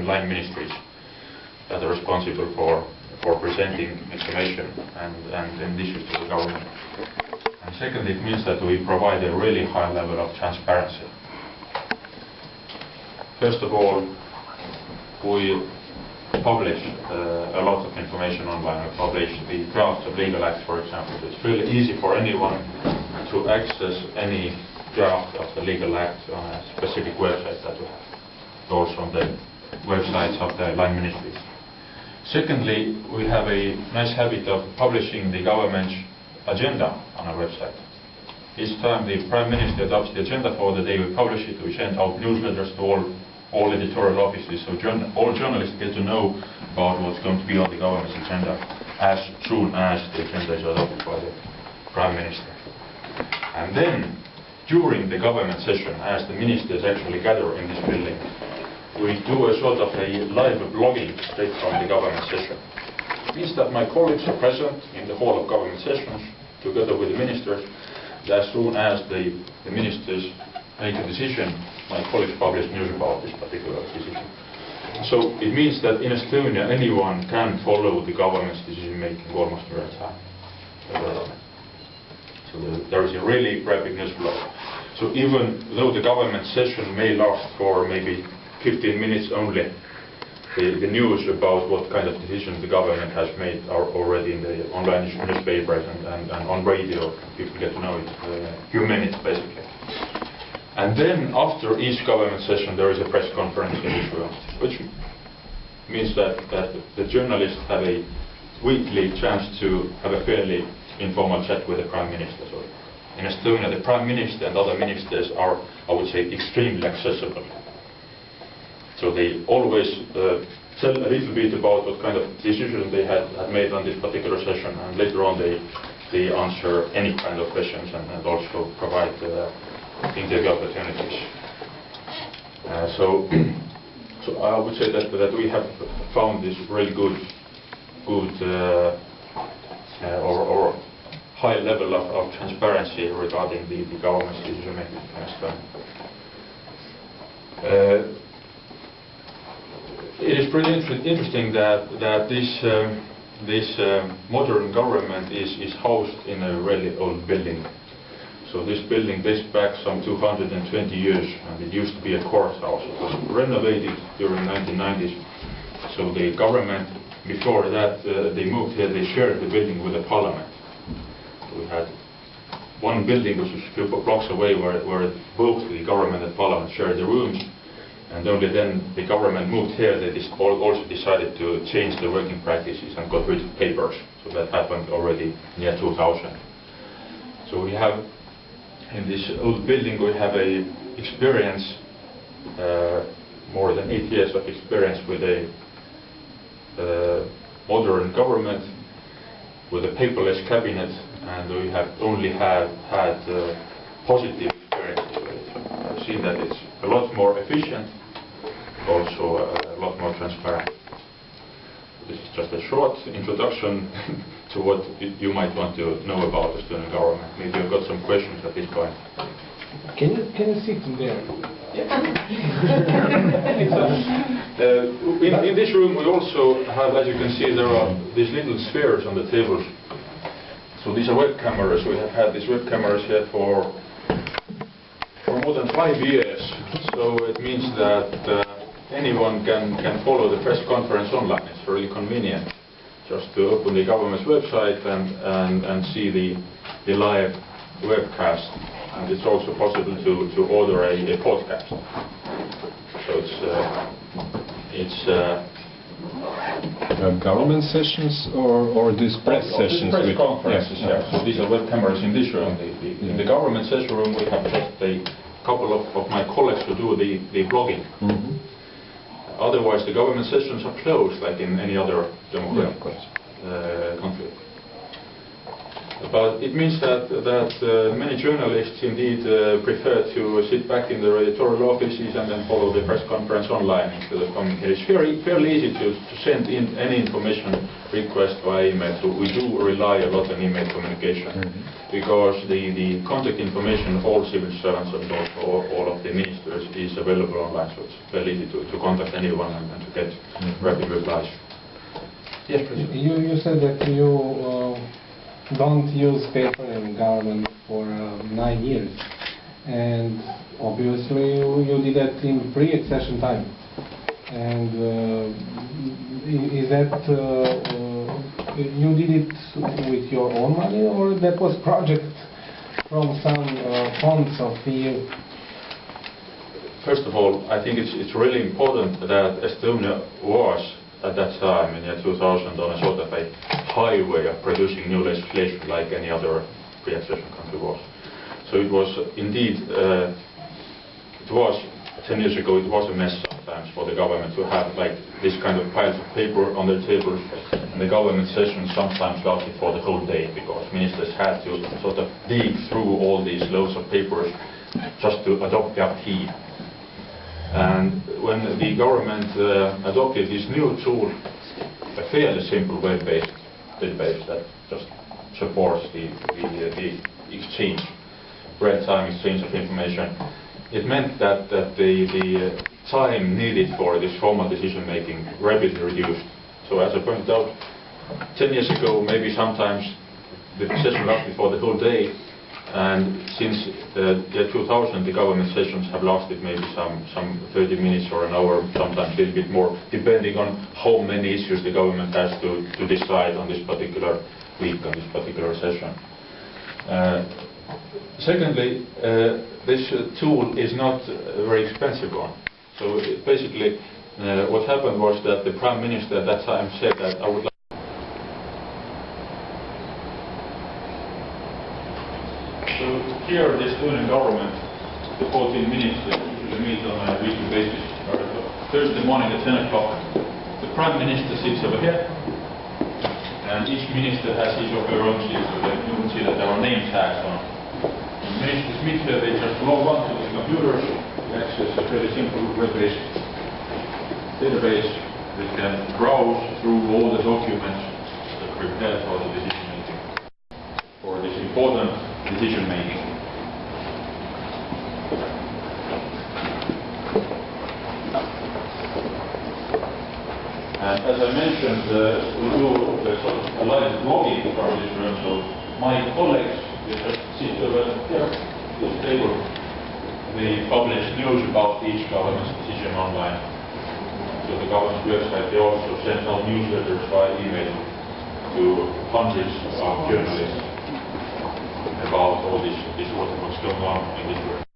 different line ministries that are responsible for presenting information and issues to the government. And secondly, it means that we provide a really high level of transparency. First of all, we publish a lot of information online. We publish the drafts of legal acts, for example. So it's really easy for anyone to access any draft of the legal act on a specific website that we have, also on the websites of the line ministries. Secondly, we have a nice habit of publishing the government's agenda on our website. Each time the Prime Minister adopts the agenda for the day we publish it, we send out newsletters to all editorial offices, so all journalists get to know about what's going to be on the government's agenda as soon as the agenda is adopted by the Prime Minister. And then, during the government session, as the ministers actually gather in this building, we do a sort of a live blogging straight from the government session. It means that my colleagues are present in the hall of government sessions, together with the ministers. As soon as the ministers make a decision, my colleagues publish news about this particular decision. So it means that in Estonia, anyone can follow the government's decision-making almost in real time. So there is a really rapid news flow. So even though the government session may last for maybe 15 minutes only, the news about what kind of decisions the government has made are already in the online newspapers and on radio. People get to know it in a few minutes, basically. And then after each government session there is a press conference in this room, which means that the journalists have a weekly chance to have a fairly informal chat with the Prime Minister. So in Estonia, the Prime Minister and other ministers are, I would say, extremely accessible. So they always tell a little bit about what kind of decisions they had made on this particular session, and later on they answer any kind of questions and also provide interview opportunities. So I would say that we have found this really good or high level of transparency regarding the government's decision making in Estonia. It is pretty interesting that this modern government is housed in a really old building. So this building dates back some 220 years, and it used to be a courthouse. It was renovated during the 1990s. So the government, before that, they moved here, they shared the building with the parliament. So we had one building which was a few blocks away where both the government and parliament shared the rooms. And only then the government moved here, they also decided to change the working practices and got rid of papers. So that happened already near 2000. So we have, in this old building, we have a experience, more than 8 years of experience with a modern government, with a paperless cabinet, and we have only had positive experiences with it. I've seen that it's a lot more efficient, also a lot more transparent. This is just a short introduction to what you might want to know about the Estonian government. Maybe you've got some questions at this point. Can you sit in there? In this room we also have, as you can see, there are these little spheres on the tables. So these are web cameras. We have had these web cameras here for more than 5 years. So it means that anyone can follow the press conference online. It's really convenient just to open the government's website and see the live webcast. And it's also possible to order a podcast. So it's government sessions or these press sessions? Press conferences, yeah. So these are web cameras in this room. In the government session room we have just a couple of my colleagues who do the blogging. Mm-hmm. Otherwise the government sessions are closed like in any other democratic country. But it means that many journalists indeed prefer to sit back in their editorial offices and then follow the press conference online instead of communicating. It's fairly easy to send in any information request via email. So we do rely a lot on email communication because the contact information of all civil servants and also all of the ministers is available online. So it's fairly easy to contact anyone and to get rapid replies. Yes, please. You said that you don't use paper in government for 9 years, and obviously you did that in pre-accession time. And is that you did it with your own money, or that was project from some funds of the EU? First of all, I think it's really important that Estonia was at that time in the year 2000 on a sort of a highway of producing new legislation like any other pre-accession country was. So it was indeed, it was 10 years ago, it was a mess sometimes for the government to have like this kind of piles of paper on their tables, and the government session sometimes lasted for the whole day because ministers had to sort of dig through all these loads of papers just to adopt the key. And when the government adopted this new tool, a fairly simple web-based database that just supports the exchange, real-time exchange of information, it meant that the time needed for this formal decision-making rapidly reduced. So as I pointed out, 10 years ago, maybe sometimes the session lasted for the whole day. And since the year 2000, the government sessions have lasted maybe some 30 minutes or an hour, sometimes a little bit more, depending on how many issues the government has to decide on this particular week, on this particular session. Secondly, this tool is not a very expensive one. So basically, what happened was that the Prime Minister at that time said that I would like here, the Estonian government, the 14 ministers usually meet on a weekly basis. Thursday morning at 10 o'clock, the Prime Minister sits over here, and each minister has his or her own seat, so that you can see that there are name tags on. When ministers meet here, they just log on to the computers, access a very simple web-based database. They can browse through all the documents that are prepared for the decision making, for this important decision making. And as I mentioned, we do sort of a live blogging from this room, so my colleagues just sit over here, this table. They publish news about each government's decision online. So the government's website, they also send out newsletters via email to hundreds of journalists about all this what's going on in this world.